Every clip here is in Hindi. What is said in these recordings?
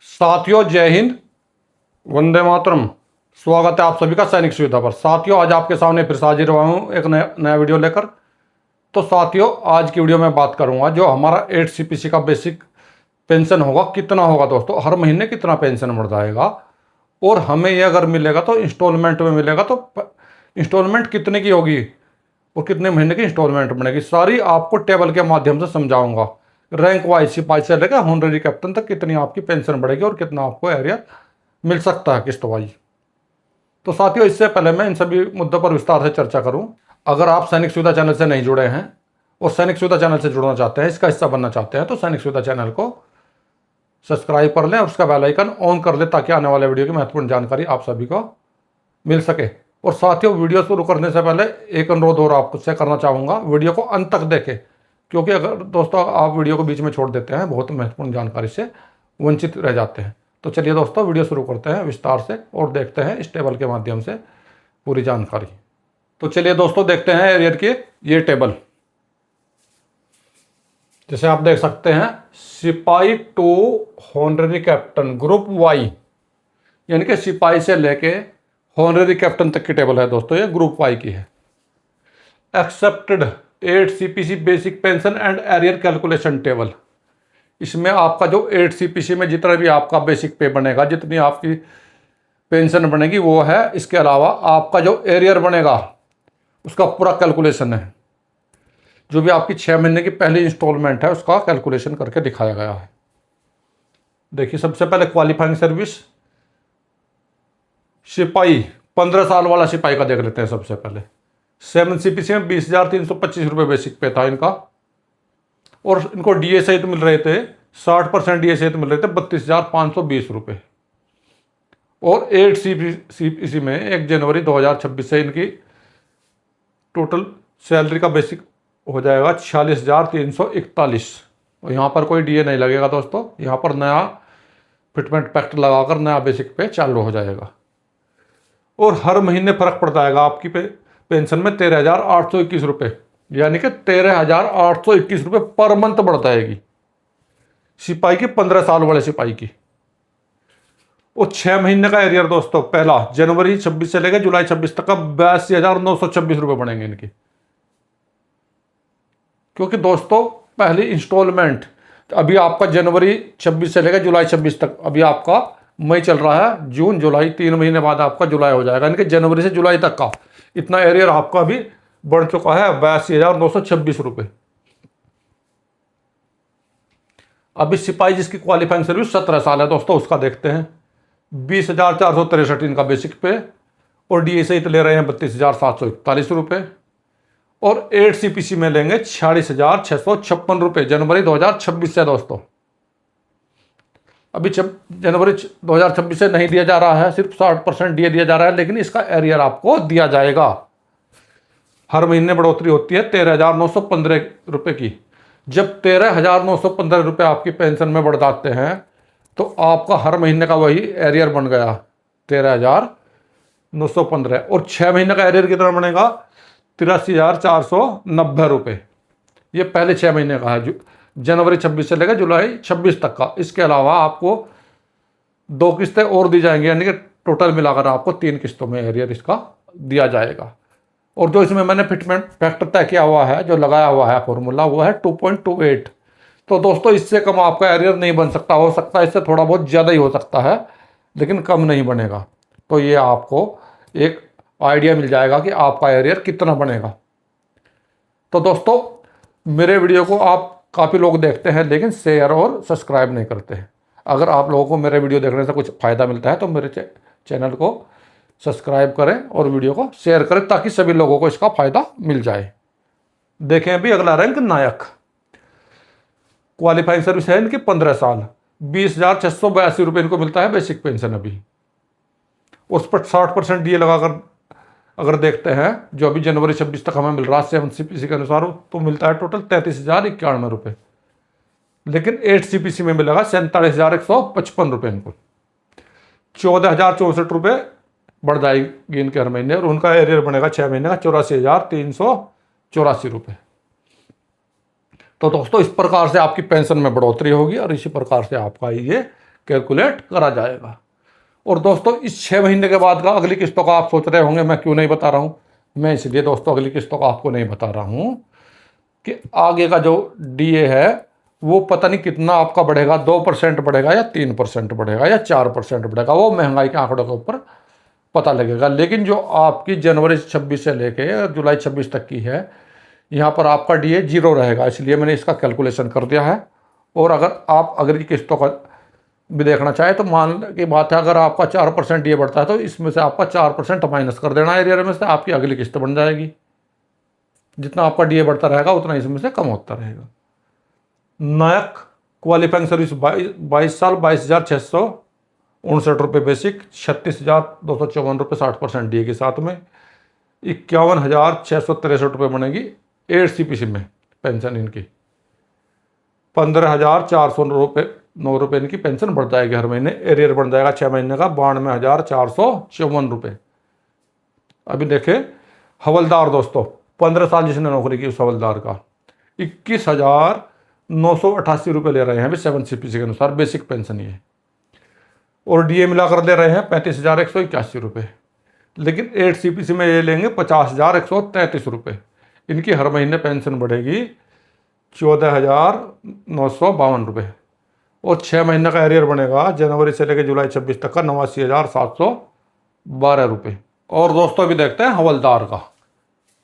साथियों जय हिंद, वंदे मातरम। स्वागत है आप सभी का सैनिक सुविधा पर। साथियों आज आपके सामने फिर से हाजिर हुआ हूँ एक नया वीडियो लेकर। तो साथियों आज की वीडियो में बात करूँगा जो हमारा 8 CPC का बेसिक पेंशन होगा कितना होगा दोस्तों, हर महीने कितना पेंशन बढ़ जाएगा और हमें ये अगर मिलेगा तो इंस्टॉलमेंट में मिलेगा तो इंस्टॉलमेंट कितने की होगी और कितने महीने की इंस्टॉलमेंट बनेगी, सारी आपको टेबल के माध्यम से समझाऊंगा। रैंक वाइज सिपाही से लेकर होनररी कैप्टन तक कितनी आपकी पेंशन बढ़ेगी और कितना आपको एरिया मिल सकता है किस्त वाइज। तो साथियों इससे पहले मैं इन सभी मुद्दों पर विस्तार से चर्चा करूं। अगर आप सैनिक सुविधा चैनल से नहीं जुड़े हैं और सैनिक सुविधा चैनल से जुड़ना चाहते हैं, इसका हिस्सा बनना चाहते हैं, तो सैनिक सुविधा चैनल को सब्सक्राइब कर लें और उसका बेल आइकन ऑन कर लें ताकि आने वाले वीडियो की महत्वपूर्ण जानकारी आप सभी को मिल सके। और साथियों वीडियो शुरू करने से पहले एक अनुरोध और आपसे करना चाहूँगा, वीडियो को अंत तक देखें, क्योंकि अगर दोस्तों आप वीडियो को बीच में छोड़ देते हैं बहुत महत्वपूर्ण जानकारी से वंचित रह जाते हैं। तो चलिए दोस्तों वीडियो शुरू करते हैं विस्तार से और देखते हैं इस टेबल के माध्यम से पूरी जानकारी। तो चलिए दोस्तों देखते हैं एरियर की ये टेबल। जैसे आप देख सकते हैं सिपाही टू होनररी कैप्टन ग्रुप वाई, यानी कि सिपाही से लेके होनररी कैप्टन तक की टेबल है दोस्तों, ये ग्रुप वाई की है। Accepted 8 CPC basic pension and arrear calculation table. इसमें आपका जो 8 CPC में जितना भी आपका बेसिक पे बनेगा, जितनी आपकी पेंशन बनेगी वो है। इसके अलावा आपका जो एरियर बनेगा उसका पूरा कैलकुलेशन है। जो भी आपकी 6 महीने की पहली इंस्टॉलमेंट है उसका कैलकुलेशन करके दिखाया गया है। देखिए सबसे पहले क्वालिफाइंग सर्विस सिपाही 15 साल वाला सिपाही का देख लेते हैं। सबसे पहले 7 CPC में 20,325 रुपये बेसिक पे था इनका, और इनको DA सहित मिल रहे थे 60% DA सहित मिल रहे थे 32,520 रुपये। और 8 CPC में 1 जनवरी 2026 से इनकी टोटल सैलरी का बेसिक हो जाएगा 46,341। और यहाँ पर कोई DA नहीं लगेगा दोस्तों, यहाँ पर नया फिटमेंट पैक्ट लगाकर नया बेसिक पे चालू हो जाएगा। और हर महीने फर्क पड़ जाएगा आपकी पेंशन में 13,821 रुपये, यानी कि 13,821 रुपये पर मंथ बढ़ जाएगी सिपाही की, 15 साल वाले सिपाही की। और 6 महीने का एरियर दोस्तों पहला जनवरी 26 से लेकर जुलाई 26 तक का 82,926 रुपये बनेंगे इनकी, क्योंकि दोस्तों पहली इंस्टॉलमेंट अभी आपका जनवरी 26 से लेकर जुलाई 26 तक, अभी आपका मई चल रहा है, जून जुलाई 3 महीने बाद आपका जुलाई हो जाएगा, यानी कि जनवरी से जुलाई तक का इतना एरियर आपका अभी बढ़ चुका है 82,926 रुपये। अभी सिपाही जिसकी क्वालिफाइंग सर्विस 17 साल है दोस्तों उसका देखते हैं। 20,463 इनका बेसिक पे और DA सहित ले रहे हैं 32,741 रुपये। और 8 CPC में लेंगे 46,656 रुपये जनवरी 2026 से दोस्तों। अभी जनवरी 2026 से नहीं दिया जा रहा है, सिर्फ 60% DA दिया जा रहा है, लेकिन इसका एरियर आपको दिया जाएगा। हर महीने बढ़ोतरी होती है 13,915 रुपये की। जब 13,915 रुपये आपकी पेंशन में बढ़ जाते हैं तो आपका हर महीने का वही एरियर बन गया 13,915। और 6 महीने का एरियर कितना बनेगा 83,490 रुपये। ये पहले 6 महीने का है, जनवरी 26 से लेकर जुलाई 26 तक का। इसके अलावा आपको 2 किस्तें और दी जाएंगी, यानी कि टोटल मिलाकर आपको 3 किस्तों में एरियर इसका दिया जाएगा। और जो इसमें मैंने फिटमेंट फैक्टर तय किया हुआ है, जो लगाया हुआ है फॉर्मूला, वो है 2.28। तो दोस्तों इससे कम आपका एरियर नहीं बन सकता, हो सकता है इससे थोड़ा बहुत ज़्यादा ही हो सकता है, लेकिन कम नहीं बनेगा। तो ये आपको एक आइडिया मिल जाएगा कि आपका एरियर कितना बनेगा। तो दोस्तों मेरे वीडियो को आप काफ़ी लोग देखते हैं लेकिन शेयर और सब्सक्राइब नहीं करते हैं। अगर आप लोगों को मेरे वीडियो देखने से कुछ फ़ायदा मिलता है तो मेरे चैनल को सब्सक्राइब करें और वीडियो को शेयर करें ताकि सभी लोगों को इसका फ़ायदा मिल जाए। देखें अभी अगला रैंक नायक। क्वालिफाइंग सर्विस है इनकी 15 साल, 20,682 रुपये इनको मिलता है बेसिक पेंशन अभी। उस पर 60% DA लगाकर अगर देखते हैं जो अभी जनवरी 26 तक हमें मिल रहा है 7 CPC के अनुसार, तो मिलता है टोटल 33,091 रुपये। लेकिन 8 CPC में मिलेगा 47,155 रुपये इनको, 14,064 रुपये बढ़ जाएगी इनके हर महीने। और उनका एरियर बनेगा 6 महीने का 84,384 रुपये। तो दोस्तों इस प्रकार से आपकी पेंशन में बढ़ोतरी होगी और इसी प्रकार से आपका ये कैलकुलेट करा जाएगा। और दोस्तों इस 6 महीने के बाद का अगली किस्तों का आप सोच रहे होंगे मैं क्यों नहीं बता रहा हूँ। मैं इसलिए दोस्तों अगली किस्तों का आपको नहीं बता रहा हूँ कि आगे का जो डीए है वो पता नहीं कितना आपका बढ़ेगा, 2% बढ़ेगा या 3% बढ़ेगा या 4% बढ़ेगा, वो महंगाई के आंकड़ों के ऊपर पता लगेगा। लेकिन जो आपकी जनवरी 26 से लेके जुलाई 26 तक की है, यहाँ पर आपका डीए 0 रहेगा, इसलिए मैंने इसका कैलकुलेशन कर दिया है। और अगर आप अगली किस्तों का भी देखना चाहे तो मान की बात है, अगर आपका 4% डीए बढ़ता है तो इसमें से आपका 4% माइनस कर देना एरियर में से, आपकी अगली किस्त बन जाएगी। जितना आपका डीए बढ़ता रहेगा उतना इसमें से कम होता रहेगा। नायक क्वालिफाइंग सर्विस 22 साल 22,659 रुपये बेसिक, 36,254 रुपये 60% डीए के साथ में, 51,663 रुपये बनेगी 8 CPC में पेंशन इनकी, 15,409 रुपये इनकी पेंशन बढ़ जाएगी हर महीने। एरियर बन जाएगा 6 महीने का 92,454 रुपये। अभी देखें हवलदार दोस्तों, 15 साल जिसने नौकरी की उस हवलदार का 21,988 रुपये ले रहे हैं अभी 7 CPC के अनुसार बेसिक पेंशन ये, और डीए मिलाकर ले रहे हैं 35,181 रुपये। लेकिन 8 CPC में ये लेंगे 50,133 रुपये। इनकी हर महीने पेंशन बढ़ेगी 14,952 रुपये, और 6 महीने का एरियर बनेगा जनवरी से लेकर जुलाई 26 तक का 89,712 रुपये। और दोस्तों अभी देखते हैं हवलदार का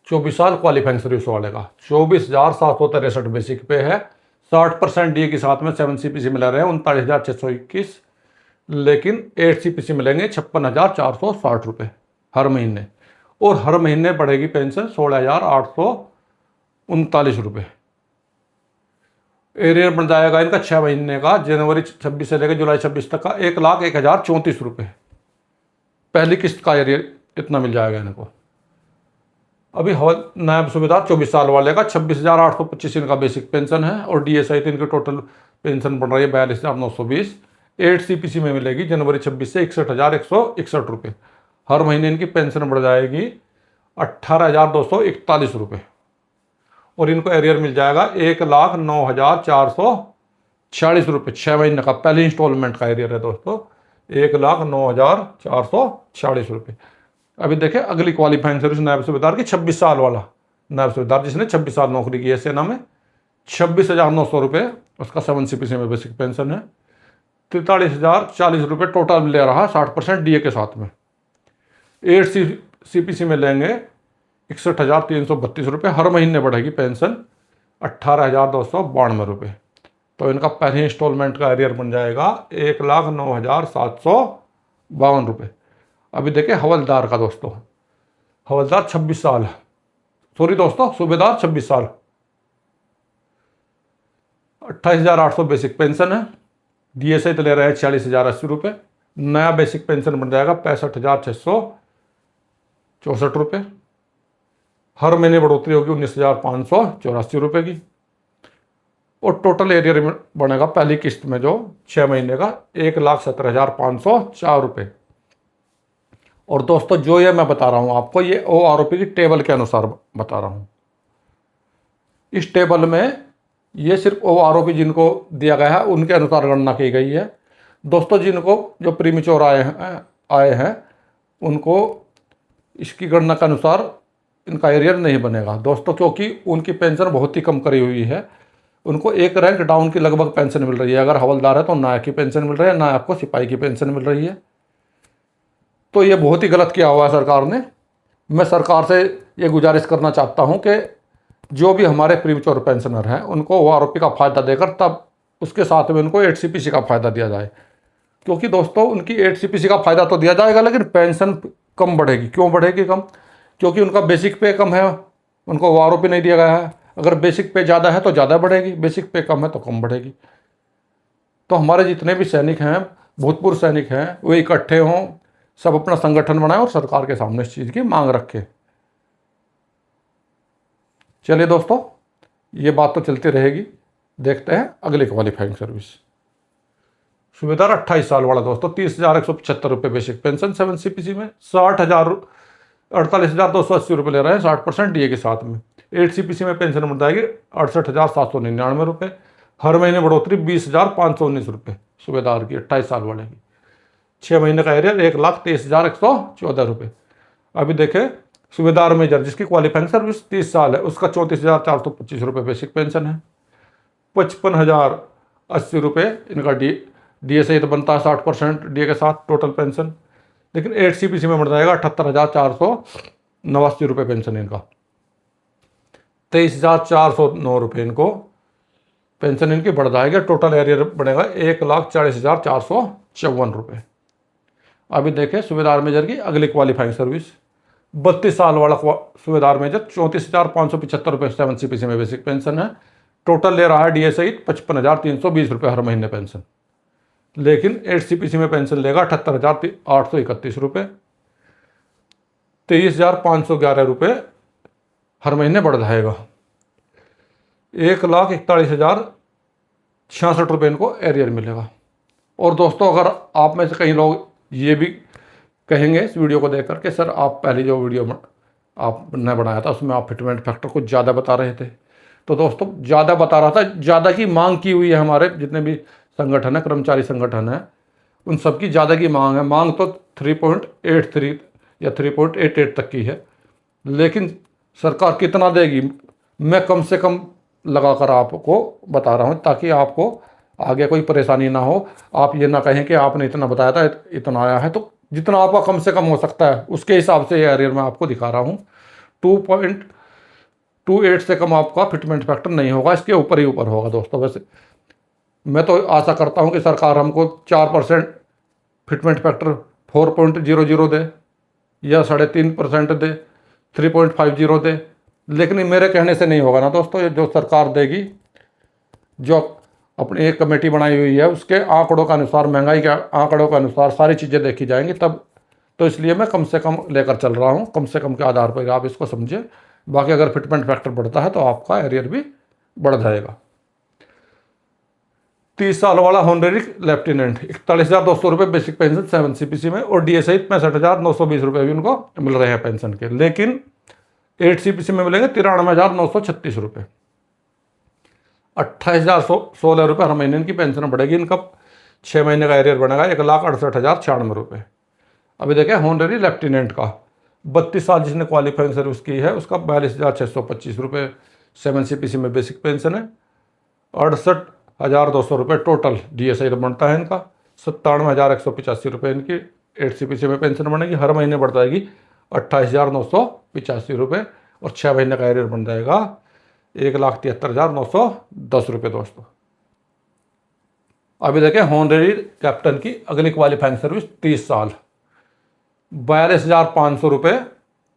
24 साल क्वालिफाइंग सर्विस वाले का 24,763 बेसिक पे है, 60% डीए के साथ में 7 CPC में ले रहे हैं 39,621, लेकिन 8 CPC मिलेंगे 56,460 रुपये हर महीने, और हर महीने बढ़ेगी पेंशन 16,839 रुपये। एरियर बन जाएगा इनका 6 महीने का जनवरी 26 से लेकर जुलाई 26 तक का 1,01,034 रुपये। पहली किस्त का एरियर इतना मिल जाएगा इनको। अभी नायब सूबेदार 24 साल वाले का 26,825 इनका बेसिक पेंशन है, और डीए सहित इनकी टोटल पेंशन बढ़ रही है 42,920। 8 CPC में मिलेगी जनवरी 26 से 61,161 रुपये। हर महीने इनकी पेंशन बढ़ जाएगी 18,241 रुपये, और इनको एरियर मिल जाएगा 1,09,446 रुपये 6 महीने का। पहले इंस्टॉलमेंट का एरियर है दोस्तों 1,09,446 रुपये। अभी देखें अगली क्वालिफाइंग सर्विस नायब सूबेदार की 26 साल वाला नायब सूबेदार जिसने 26 साल नौकरी की है सेना में, 26,900 रुपये उसका 7 CPC में बेसिक पेंशन है, 43,040 रुपये टोटल ले रहा है 60% डीए के साथ में। 8 CPC में लेंगे 61,332 रुपये, हर महीने बढ़ेगी पेंशन 18,292 रुपये। तो इनका पहले इंस्टॉलमेंट का एरियर बन जाएगा 1,09,752 रुपये। अभी देखिए हवलदार का दोस्तों, हवलदार 26 साल, सॉरी दोस्तों सूबेदार 26 साल, 28,800 बेसिक पेंशन है, डीए सहित ले रहे हैं 46,080 रुपये। नया बेसिक पेंशन बन जाएगा 65,664 रुपये, हर महीने बढ़ोतरी होगी 19,584 रुपये की, और टोटल एरियर बनेगा पहली किस्त में जो 6 महीने का 1,17,504 रुपये। और दोस्तों जो ये मैं बता रहा हूँ आपको, ये OROP की टेबल के अनुसार बता रहा हूँ। इस टेबल में ये सिर्फ OROP जिनको दिया गया है उनके अनुसार गणना की गई है दोस्तों। जिनको जो प्रीमेच्योर आए हैं उनको इसकी गणना के अनुसार इनका एरियर नहीं बनेगा दोस्तों, क्योंकि उनकी पेंशन बहुत ही कम करी हुई है। उनको एक रैंक डाउन की लगभग पेंशन मिल रही है। अगर हवलदार है तो नायक की पेंशन मिल रही है, नायक को सिपाही की पेंशन मिल रही है। तो ये बहुत ही गलत किया हुआ है सरकार ने। मैं सरकार से ये गुजारिश करना चाहता हूँ कि जो भी हमारे प्रीमेच्योर पेंशनर हैं उनको OROP का फ़ायदा देकर तब उसके साथ में उनको 8 CPC का फ़ायदा दिया जाए, क्योंकि दोस्तों उनकी 8 CPC का फ़ायदा तो दिया जाएगा लेकिन पेंशन कम बढ़ेगी। क्यों बढ़ेगी कम? क्योंकि उनका बेसिक पे कम है, उनको OROP नहीं दिया गया है। अगर बेसिक पे ज़्यादा है तो ज़्यादा बढ़ेगी, बेसिक पे कम है तो कम बढ़ेगी। तो हमारे जितने भी सैनिक हैं, भूतपूर्व सैनिक हैं, वो इकट्ठे हों, सब अपना संगठन बनाएं और सरकार के सामने इस चीज़ की मांग रखें। चलिए दोस्तों, ये बात तो चलती रहेगी। देखते हैं अगली क्वालिफाइंग सर्विस। सूबेदार 28 साल वाला दोस्तों 30,175 रुपये बेसिक पेंशन 7 CPC में, 48,280 रुपये ले रहे हैं 60% डीए के साथ में। 8 CPC में पेंशन बढ़ जाएगी 68,799 रुपये, हर महीने बढ़ोतरी 20,519 रुपये, सूबेदार की 28 साल वाले की 6 महीने का एरियर 1,23,114 अभी देखें सूबेदार मेजर जिसकी क्वालिफाइंग सर्विस 30 साल है उसका 34,425 बेसिक पेंशन है। 55,080 इनका DA सहित बनता है 60% DA के साथ टोटल पेंशन। लेकिन 8 CPC में बढ़ जाएगा 78,489 पेंशन इनका। 23,409 इनको पेंशन इनकी बढ़ जाएगी। टोटल एरियर बढ़ेगा 1,40,454 अभी देखें सूबेदार मेजर की अगली क्वालिफाइंग सर्विस 32 साल वाला सूबेदार मेजर 34,575 7 CPC में बेसिक पेंशन है। टोटल ले रहा है DA सहित 55,320 हर महीने पेंशन। लेकिन 8 CPC में पेंशन लेगा 78,831 23,511 हर महीने बढ़ जाएगा। 1,41,066 इनको एरियर मिलेगा। और दोस्तों अगर आप में से कई लोग ये भी कहेंगे इस वीडियो को देखकर कि सर आप पहले जो वीडियो आपने बनाया था उसमें आप फिटमेंट फैक्टर कुछ ज़्यादा बता रहे थे। तो दोस्तों ज़्यादा बता रहा था, ज़्यादा की मांग की हुई है। हमारे जितने भी संगठन है, कर्मचारी संगठन है, उन सब की ज़्यादा की मांग है। मांग तो 3.83 या 3.88 तक की है। लेकिन सरकार कितना देगी मैं कम से कम लगाकर आपको बता रहा हूँ ताकि आपको आगे कोई परेशानी ना हो। आप ये ना कहें कि आपने इतना बताया था इतना आया है। तो जितना आपका कम से कम हो सकता है उसके हिसाब से ये एरियर मैं आपको दिखा रहा हूँ। 2.28 से कम आपका फिटमेंट फैक्टर नहीं होगा, इसके ऊपर ही ऊपर होगा दोस्तों। वैसे मैं तो आशा करता हूँ कि सरकार हमको 4% फिटमेंट फैक्टर 4.00 दे या 3.5% दे, 3.50 दे। लेकिन मेरे कहने से नहीं होगा ना दोस्तों। ये जो सरकार देगी, जो अपनी एक कमेटी बनाई हुई है उसके आंकड़ों के अनुसार, महंगाई के आंकड़ों के अनुसार सारी चीज़ें देखी जाएंगी तब। तो इसलिए मैं कम से कम लेकर चल रहा हूँ, कम से कम के आधार पर आप इसको समझे। बाकी अगर फिटमेंट फैक्टर बढ़ता है तो आपका एरियर भी बढ़ जाएगा। 30 साल वाला होनरेरी लेफ्टिनेंट 41,200 बेसिक पेंशन 7 CPC में और DA सहित 65,920 भी उनको मिल रहे हैं पेंशन के। लेकिन 8 CPC में मिलेंगे 93,936 रुपये। 28,016 हर महीने इनकी पेंशन बढ़ेगी। इनका 6 महीने का एरियर बनेगा 1,68,096 अभी देखें होनरेरी लेफ्टिनेंट का 32 साल जिसने क्वालिफाइंग सर्विस की है उसका 42,625 7 CPC में बेसिक पेंशन है। 68,200 टोटल DA सहित बनता है इनका। 97,185 इनकी 8 CPC में पेंशन बनेगी। हर महीने बढ़ जाएगी 28,985 और 6 महीने का एरियर बन जाएगा 1,73,910 दोस्तों। अभी देखें होनरेरी कैप्टन की अगली क्वालिफाइंग सर्विस 30 साल 42,500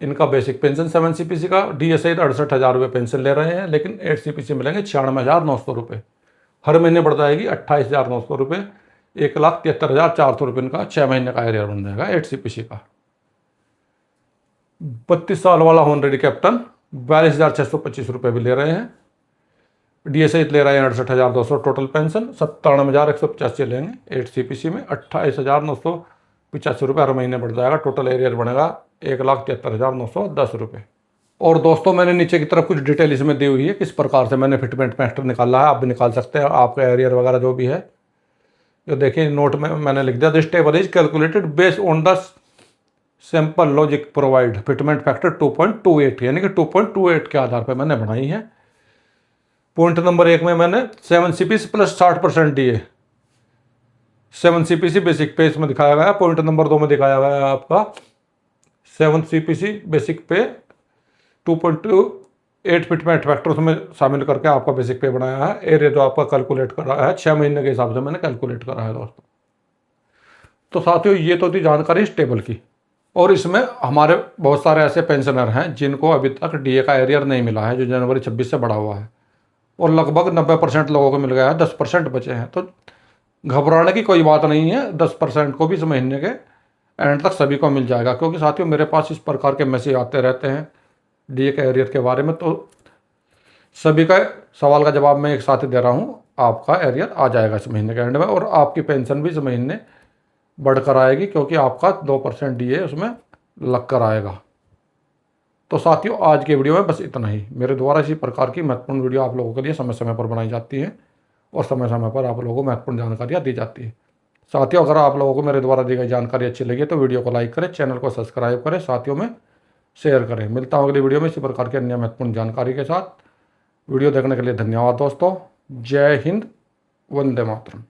इनका बेसिक पेंशन 7 CPC का। DA सहित 68,000 पेंशन ले रहे हैं। लेकिन 8 CPC मिलेंगे 96,900 हर महीने बढ़ जाएगी 28,900 1,73,400 इनका 6 महीने का एरियर बन जाएगा 8 CPC का। 32 साल वाला होनरेरी कैप्टन 42,625 भी ले रहे हैं। DA सहित ले रहे हैं 68,200 टोटल पेंशन। 97,185 लेंगे 8 CPC में। 28,985 हर महीने बढ़ जाएगा। टोटल एरियर बनेगा 1,73,910 और दोस्तों मैंने नीचे की तरफ कुछ डिटेल इसमें दी हुई है किस प्रकार से मैंने फिटमेंट फैक्टर निकाला है। आप भी निकाल सकते हैं, आपका एरियर वगैरह जो भी है। जो देखिए नोट में मैंने लिख दिया, this table is calculated based on the simple logic provide fitment factor 2.28 यानी कि 2.28 के आधार पर मैंने बनाई है। पॉइंट नंबर 1 में मैंने 7 CPC plus 60% DA 7 CPC basic पे इसमें दिखाया गया। पॉइंट नंबर 2 में दिखाया गया है आपका 7 CPC बेसिक पे 2.28 फिटमेंट फैक्टर उसमें शामिल करके आपका बेसिक पे बनाया है। एरिया जो आपका कैलकुलेट कर रहा है 6 महीने के हिसाब से मैंने कैलकुलेट करा है दोस्तों। तो साथियों ये तो थी जानकारी इस टेबल की। और इसमें हमारे बहुत सारे ऐसे पेंशनर हैं जिनको अभी तक DA का एरियर नहीं मिला है, जो जनवरी 26 से बढ़ा हुआ है। और लगभग 90% लोगों को मिल गया है, 10% बचे हैं। तो घबराने की कोई बात नहीं है, 10% को भी इस महीने के एंड तक सभी को मिल जाएगा। क्योंकि साथियों मेरे पास इस प्रकार के मैसेज आते रहते हैं DA के एरियर के बारे में। तो सभी का सवाल का जवाब मैं एक साथ ही दे रहा हूँ। आपका एरियर आ जाएगा इस महीने के एंड में और आपकी पेंशन भी इस महीने बढ़कर आएगी क्योंकि आपका 2% DA उसमें लग कर आएगा। तो साथियों आज के वीडियो में बस इतना ही। मेरे द्वारा इसी प्रकार की महत्वपूर्ण वीडियो आप लोगों के लिए समय समय पर बनाई जाती है और समय समय पर आप लोगों को महत्वपूर्ण जानकारियाँ दी जाती है। साथियों, अगर आप लोगों को मेरे द्वारा दी गई जानकारी अच्छी लगी तो वीडियो को लाइक करें, चैनल को सब्सक्राइब करें, साथियों में शेयर करें। मिलता हूँ अगली वीडियो में इसी प्रकार की अन्य महत्वपूर्ण जानकारी के साथ। वीडियो देखने के लिए धन्यवाद दोस्तों। जय हिंद, वंदे मातरम।